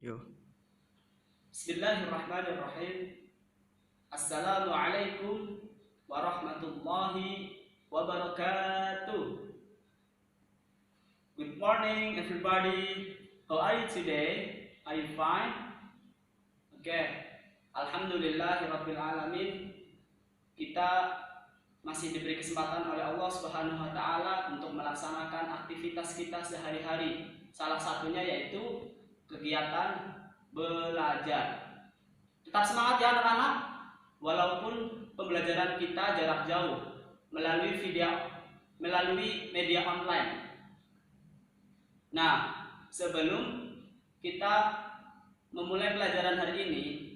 Yo, Bismillahirrahmanirrahim. Assalamualaikum warahmatullahi wabarakatuh. Good morning, everybody. How are you today? Are you fine? Okay. Alhamdulillahirabbil alamin. Kita masih diberi kesempatan oleh Allah Subhanahu wa taala untuk melaksanakan aktivitas kita sehari-hari. Salah satunya yaitu kegiatan belajar. Tetap semangat ya anak-anak. Walaupun pembelajaran kita jarak jauh melalui media online. Nah, sebelum kita memulai pelajaran hari ini,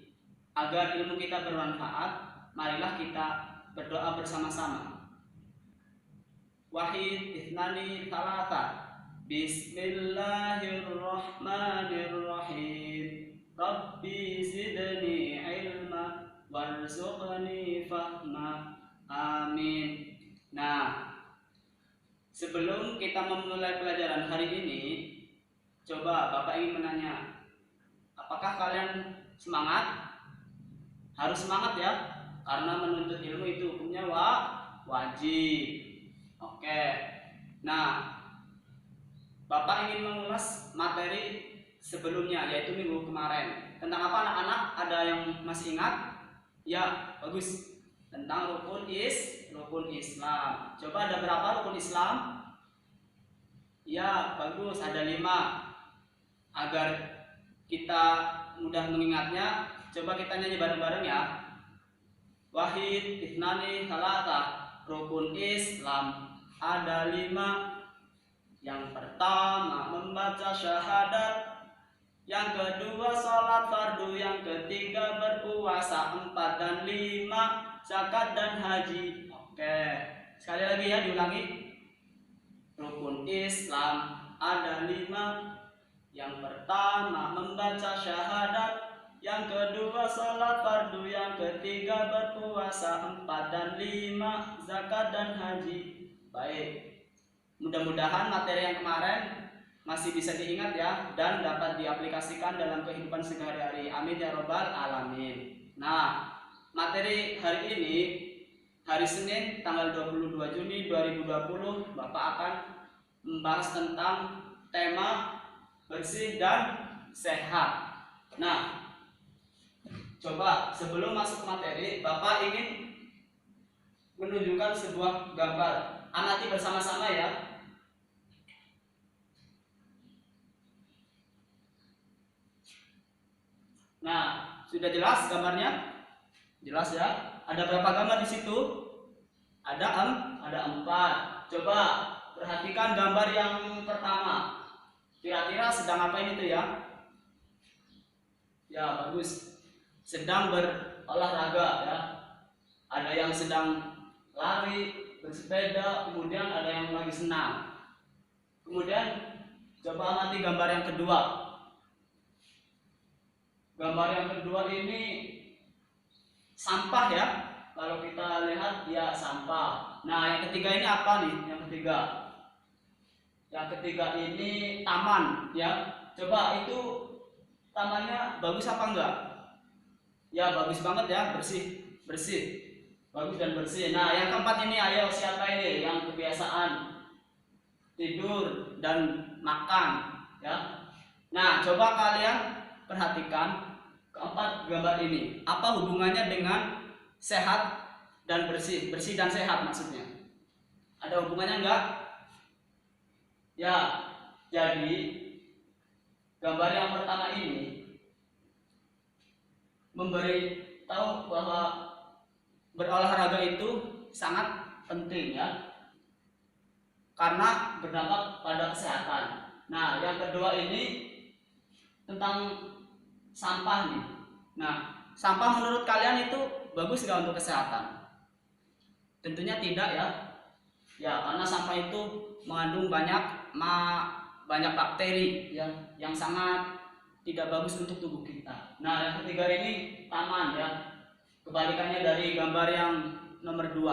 agar ilmu kita bermanfaat, marilah kita berdoa bersama-sama. Wahid, Ithnani, Thalatha. Bismillahirrahmanirrahim. Rabbi zidni ilma warzuqni fahma. Amin. Nah, sebelum kita memulai pelajaran hari ini, coba Bapak ingin menanya, apakah kalian semangat? Harus semangat ya, karena menuntut ilmu itu hukumnya wajib. Oke. Nah, Bapak ingin mengulas materi sebelumnya, yaitu minggu kemarin. Tentang apa anak-anak? Ada yang masih ingat? Ya, bagus. Tentang rukun Islam. Coba ada berapa rukun Islam? Ya, bagus. Ada 5. Agar kita mudah mengingatnya, coba kita nyanyi bareng-bareng ya. Wahid, Ithnani, Thalatha. Rukun Islam ada 5. Yang pertama membaca syahadat, yang kedua sholat fardu, yang ketiga berpuasa, 4 dan 5 zakat dan haji. Oke, sekali lagi ya, diulangi. Rukun Islam ada 5. Yang pertama membaca syahadat, yang kedua sholat fardu, yang ketiga berpuasa, 4 dan 5 zakat dan haji. Baik, mudah-mudahan materi yang kemarin masih bisa diingat ya, dan dapat diaplikasikan dalam kehidupan sehari-hari. Amin ya robbal alamin. Nah, materi hari ini, hari Senin tanggal 22 Juni 2020, Bapak akan membahas tentang tema bersih dan sehat. Nah, coba sebelum masuk ke materi, Bapak ingin menunjukkan sebuah gambar. Amati bersama-sama ya. Nah, sudah jelas gambarnya? Jelas ya? Ada berapa gambar di situ? Ada 4. Coba perhatikan gambar yang pertama. Kira-kira sedang apa ini tuh ya? Ya, bagus. Sedang berolahraga ya. Ada yang sedang lari, bersepeda, kemudian ada yang lagi senam. Kemudian coba amati gambar yang kedua. Gambar yang kedua ini sampah ya. Kalau kita lihat ya sampah. Nah, yang ketiga ini apa nih? Yang ketiga ini taman ya. Coba itu tamannya bagus apa enggak? Ya, bagus banget ya, bersih. Bagus dan bersih. Nah, yang keempat ini, ayo siapa ini yang kebiasaan tidur dan makan ya? Nah, coba kalian perhatikan keempat gambar ini. Apa hubungannya dengan sehat dan bersih? Bersih dan sehat maksudnya. Ada hubungannya enggak? Ya, jadi gambar yang pertama ini memberi tahu bahwa berolahraga itu sangat penting ya, karena berdampak pada kesehatan. Nah, yang kedua ini tentang sampah nih. Nah, sampah menurut kalian itu bagus nggak untuk kesehatan? Tentunya tidak ya. Ya, karena sampah itu mengandung banyak bakteri yang sangat tidak bagus untuk tubuh kita. Nah, yang ketiga ini taman ya. Kebalikannya dari gambar yang nomor 2.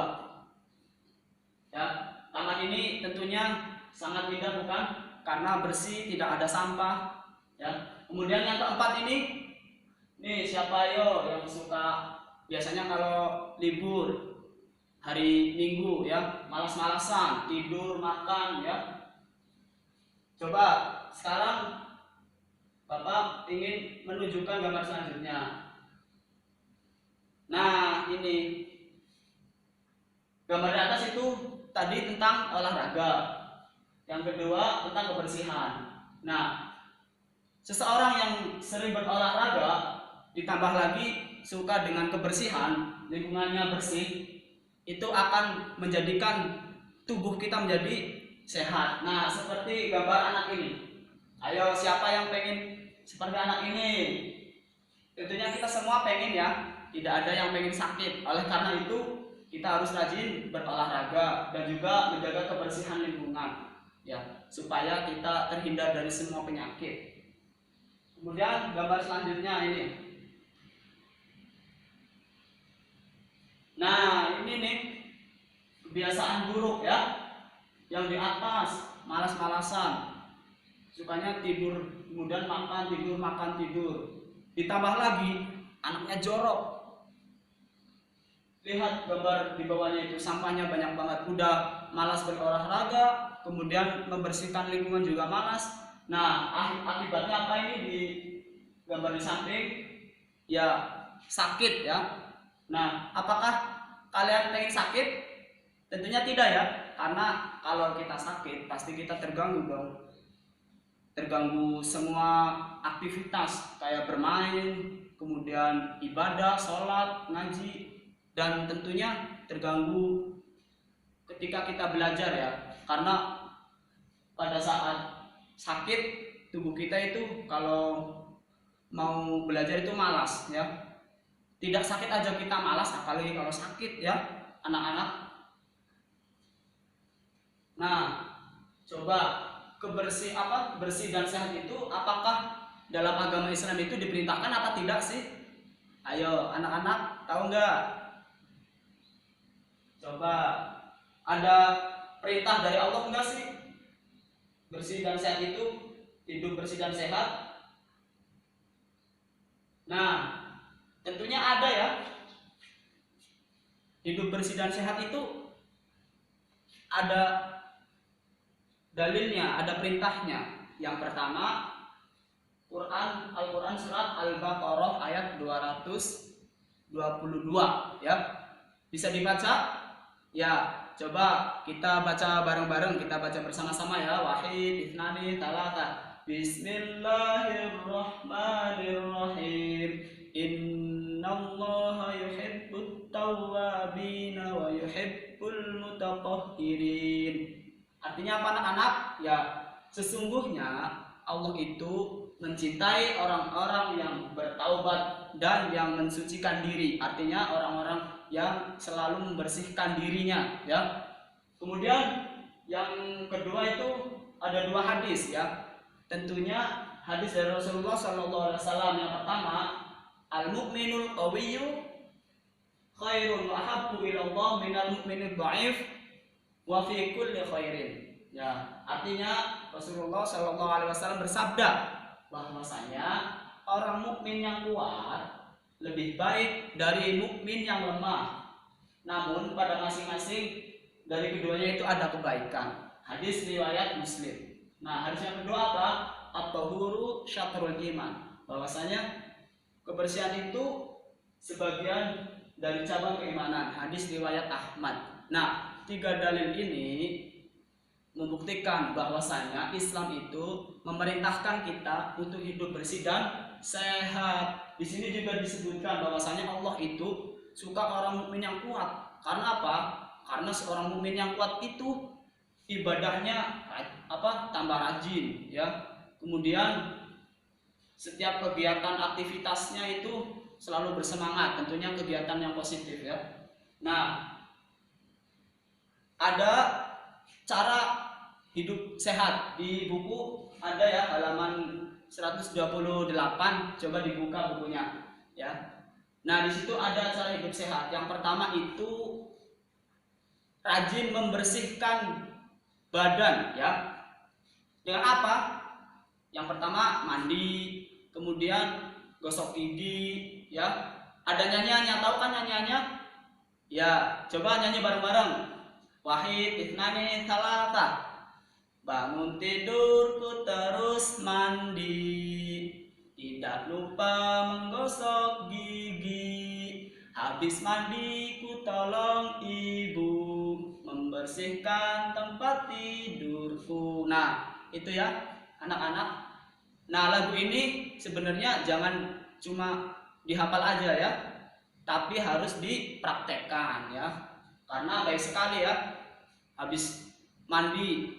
Ya, taman ini tentunya sangat indah bukan? Karena bersih, tidak ada sampah ya. Kemudian yang keempat ini, nih siapa yo yang suka biasanya kalau libur hari Minggu ya, malas-malasan, tidur, makan ya. Coba sekarang Bapak ingin menunjukkan gambar selanjutnya. Nah, ini gambar di atas itu tadi tentang olahraga. Yang kedua tentang kebersihan. Nah, seseorang yang sering berolahraga ditambah lagi suka dengan kebersihan, lingkungannya bersih, itu akan menjadikan tubuh kita menjadi sehat. Nah, seperti gambar anak ini. Ayo, siapa yang pengen seperti anak ini? Tentunya kita semua pengen ya, tidak ada yang pengen sakit. Oleh karena itu, kita harus rajin berolahraga dan juga menjaga kebersihan lingkungan ya, supaya kita terhindar dari semua penyakit. Kemudian gambar selanjutnya ini. Nah, ini nih kebiasaan buruk ya, yang di atas malas-malasan, sukanya tidur, kemudian makan tidur. Ditambah lagi anaknya jorok. Lihat gambar di bawahnya itu, sampahnya banyak banget. Udah malas berolahraga, kemudian membersihkan lingkungan juga malas. Nah, akibatnya apa ini di gambar di samping? Ya, sakit ya. Nah, apakah kalian pengen sakit? Tentunya tidak ya, karena kalau kita sakit pasti kita terganggu dong. Terganggu semua aktivitas kayak bermain, kemudian ibadah, sholat, ngaji, dan tentunya terganggu ketika kita belajar ya, karena pada saat sakit tubuh kita itu kalau mau belajar itu malas ya. Tidak sakit aja kita malas, apalagi kalau sakit ya anak-anak. Nah, coba bersih dan sehat itu apakah dalam agama Islam itu diperintahkan apa tidak sih? Ayo anak-anak, tahu nggak? Coba ada perintah dari Allah enggak sih? Bersih dan sehat itu, hidup bersih dan sehat. Nah, tentunya ada ya. Hidup bersih dan sehat itu ada dalilnya, ada perintahnya. Yang pertama, Al-Quran surat Al-Baqarah ayat 222 ya. Bisa dibaca? Ya, coba kita baca bareng-bareng, kita baca bersama-sama ya. Wahid, Ithnani, Talata. Bismillahirrahmanirrahim. Innallaha yuhibbut tawwabina wa yuhibbul mutatahhirin. Artinya apa anak-anak? Ya, sesungguhnya Allah itu mencintai orang-orang yang bertaubat dan yang mensucikan diri. Artinya orang-orang yang selalu membersihkan dirinya ya. Kemudian yang kedua itu ada dua hadis ya. Tentunya hadis dari Rasulullah SAW. Yang pertama, al-mu'minul qawiyyu khairun wa ahabbu ila Allah minal mu'minid dha'if wa fi kulli khairin. Ya, artinya Rasulullah SAW bersabda bahwasanya orang mukmin yang kuat lebih baik dari mukmin yang lemah. Namun pada masing-masing dari keduanya itu ada kebaikan. Hadis riwayat Muslim. Nah, hadis yang kedua apa? At-tahuru syatrul iman. Bahwasanya kebersihan itu sebagian dari cabang keimanan. Hadis riwayat Ahmad. Nah, tiga dalil ini membuktikan bahwasanya Islam itu memerintahkan kita untuk hidup bersih dan sehat. Di sini juga disebutkan bahwasanya Allah itu suka orang mukmin yang kuat. Karena apa? Karena seorang mukmin yang kuat itu ibadahnya tambah rajin ya. Kemudian setiap kegiatan aktivitasnya itu selalu bersemangat, tentunya kegiatan yang positif ya. Nah, ada cara hidup sehat di buku ada ya, halaman 128, coba dibuka bukunya ya. Nah, di situ ada cara hidup sehat. Yang pertama itu rajin membersihkan badan ya. Dengan apa? Yang pertama mandi, kemudian gosok gigi, ya. Ada nyanyiannya, tahu kan nyanyiannya? Ya, coba nyanyi bareng-bareng. Wahid, itnani, salata. Bangun tidurku terus mandi, tidak lupa menggosok gigi. Habis mandi ku tolong ibu membersihkan tempat tidurku. Nah, itu ya anak-anak. Nah, lagu ini sebenarnya jangan cuma dihafal aja ya, tapi harus dipraktekkan ya. Karena baik sekali ya, habis mandi,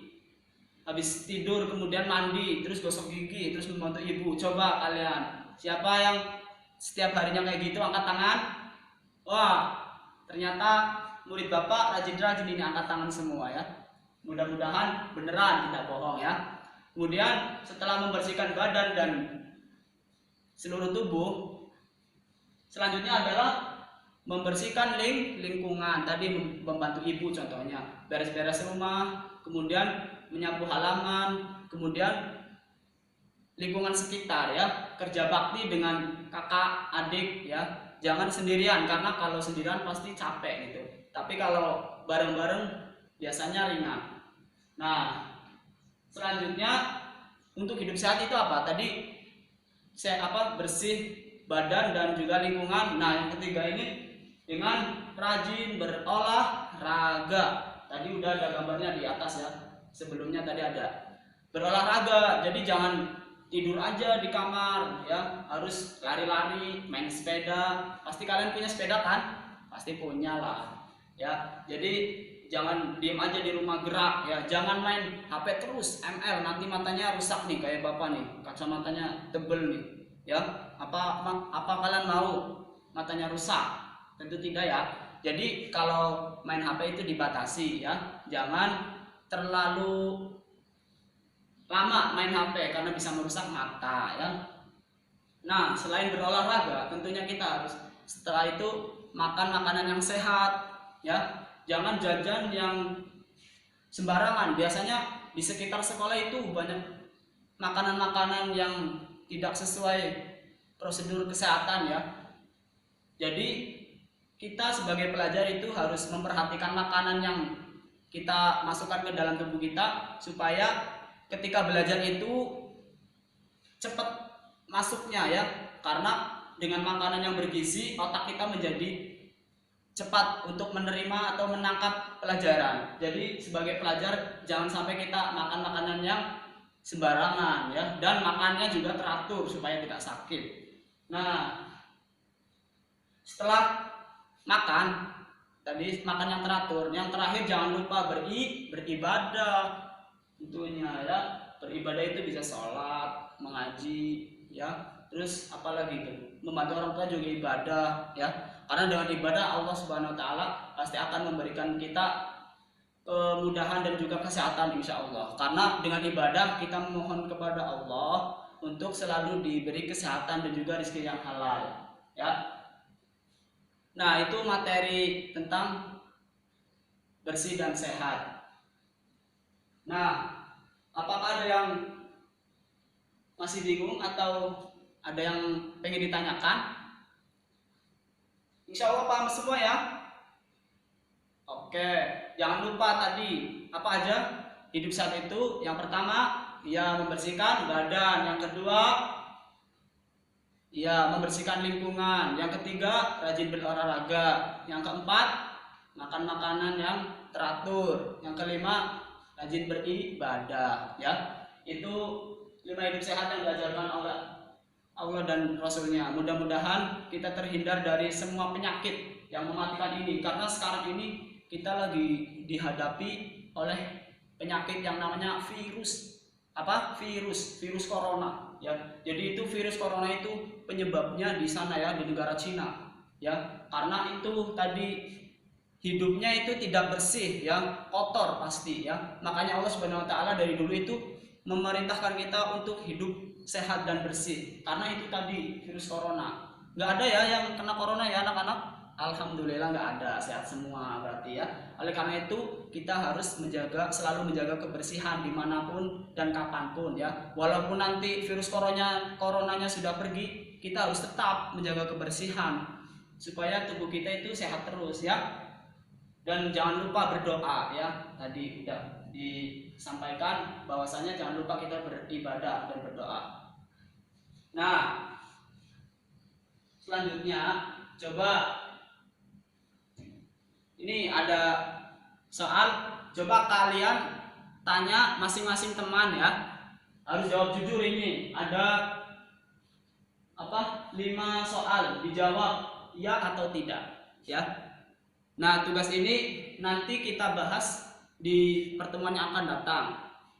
habis tidur kemudian mandi, terus gosok gigi, terus membantu ibu. Coba kalian, siapa yang setiap harinya kayak gitu, angkat tangan. Wah, ternyata murid bapak rajin-rajin ini, angkat tangan semua ya. Mudah-mudahan beneran, tidak bohong ya. Kemudian setelah membersihkan badan dan seluruh tubuh, selanjutnya adalah membersihkan lingkungan. Tadi membantu ibu contohnya, beres-beres rumah, kemudian menyapu halaman, kemudian lingkungan sekitar ya, kerja bakti dengan kakak, adik ya. Jangan sendirian, karena kalau sendirian pasti capek gitu. Tapi kalau bareng-bareng biasanya ringan. Nah, selanjutnya untuk hidup sehat itu apa? Tadi bersih badan dan juga lingkungan. Nah, yang ketiga ini dengan rajin berolahraga. Tadi udah ada gambarnya di atas ya. Sebelumnya tadi ada berolahraga. Jadi jangan tidur aja di kamar ya, harus lari-lari, main sepeda. Pasti kalian punya sepeda kan? Pasti punya lah ya. Jadi jangan diem aja di rumah, gerak ya. Jangan main HP terus, ML, nanti matanya rusak nih kayak bapak nih, kacamatanya tebel nih ya. Apa kalian mau matanya rusak? Tentu tidak ya. Jadi kalau main HP itu dibatasi ya, jangan terlalu lama main HP karena bisa merusak mata ya. Nah, selain berolahraga, tentunya kita harus setelah itu makan makanan yang sehat ya. Jangan jajan yang sembarangan. Biasanya di sekitar sekolah itu banyak makanan-makanan yang tidak sesuai prosedur kesehatan ya. Jadi kita sebagai pelajar itu harus memperhatikan makanan yang kita masukkan ke dalam tubuh kita, supaya ketika belajar itu cepat masuknya ya. Karena dengan makanan yang bergizi, otak kita menjadi cepat untuk menerima atau menangkap pelajaran. Jadi sebagai pelajar jangan sampai kita makan makanan yang sembarangan ya, dan makannya juga teratur supaya tidak sakit. Nah, setelah makan tadi, makan yang teratur, yang terakhir jangan lupa beribadah tentunya ya. Beribadah itu bisa sholat, mengaji ya, terus apalagi itu membantu orang tua juga ibadah ya. Karena dengan ibadah Allah Subhanahu wa taala pasti akan memberikan kita kemudahan dan juga kesehatan insya Allah. Karena dengan ibadah kita memohon kepada Allah untuk selalu diberi kesehatan dan juga rezeki yang halal ya. Nah, itu materi tentang bersih dan sehat. Nah, apakah ada yang masih bingung atau ada yang pengen ditanyakan? Insya Allah paham semua ya. Oke, jangan lupa tadi apa aja hidup sehat itu. Yang pertama, ya membersihkan badan. Yang kedua, ya membersihkan lingkungan. Yang ketiga, rajin berolahraga. Yang keempat, makan makanan yang teratur. Yang kelima, rajin beribadah ya. Itu 5 hidup sehat yang diajarkan oleh Allah dan Rasulnya. Mudah-mudahan kita terhindar dari semua penyakit yang mematikan ini. Karena sekarang ini kita lagi dihadapi oleh penyakit yang namanya virus. Virus corona ya. Jadi itu virus corona itu penyebabnya di sana ya, di negara Cina ya. Karena itu tadi hidupnya itu tidak bersih ya, kotor pasti ya. Makanya Allah Subhanahu wa taala dari dulu itu memerintahkan kita untuk hidup sehat dan bersih. Karena itu tadi virus corona. Nggak ada ya yang kena corona ya anak-anak. Alhamdulillah nggak ada, sehat semua berarti ya. Oleh karena itu kita harus selalu menjaga kebersihan dimanapun dan kapanpun ya. Walaupun nanti virus coronanya sudah pergi, kita harus tetap menjaga kebersihan supaya tubuh kita itu sehat terus ya. Dan jangan lupa berdoa ya. Tadi udah disampaikan bahwasanya jangan lupa kita beribadah dan berdoa. Nah, selanjutnya coba ini ada soal, coba kalian tanya masing-masing teman ya. Harus jawab jujur ini. Ada 5 soal, dijawab ya atau tidak ya. Nah, tugas ini nanti kita bahas di pertemuan yang akan datang.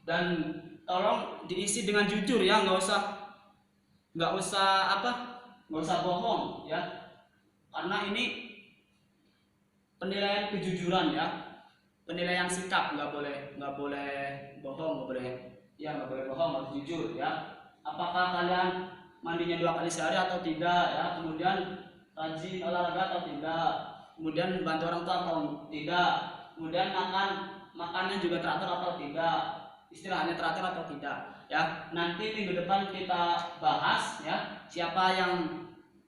Dan tolong diisi dengan jujur ya, nggak usah bohong ya. Karena ini penilaian kejujuran ya, penilaian sikap, nggak boleh bohong, nggak boleh bohong, harus jujur ya. Apakah kalian mandinya 2 kali sehari atau tidak ya, kemudian rajin olahraga atau tidak, kemudian bantu orang tua atau tidak, kemudian makannya juga teratur atau tidak, istirahatnya teratur atau tidak ya. Nanti minggu depan kita bahas ya siapa yang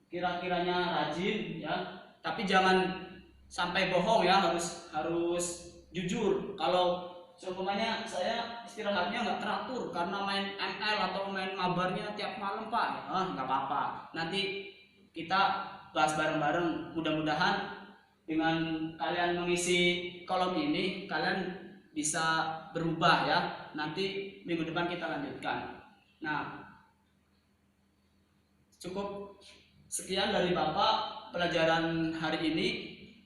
kira-kiranya rajin ya, tapi jangan sampai bohong ya, harus jujur. Kalau seumpamanya saya istirahatnya nggak teratur karena main ML atau main mabarnya tiap malam Pak, nggak apa-apa, nanti kita bahas bareng-bareng. Mudah-mudahan dengan kalian mengisi kolom ini kalian bisa berubah ya. Nanti minggu depan kita lanjutkan. Nah, cukup sekian dari Bapak pelajaran hari ini.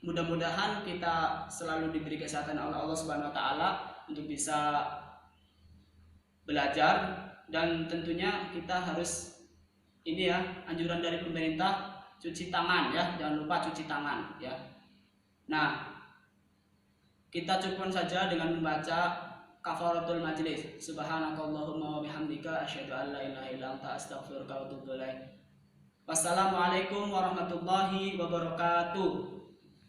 Mudah-mudahan kita selalu diberi kesehatan oleh Allah Subhanahu wa taala untuk bisa belajar, dan tentunya kita harus ini ya, anjuran dari pemerintah, cuci tangan ya, jangan lupa cuci tangan ya. Nah, kita cukupkan saja dengan membaca kafaratul majlis. Subhanakallahumma wa bihamdika asyhadu an la ilaha illa anta astaghfiruka wa atubu ilaik. Wassalamualaikum warahmatullahi wabarakatuh.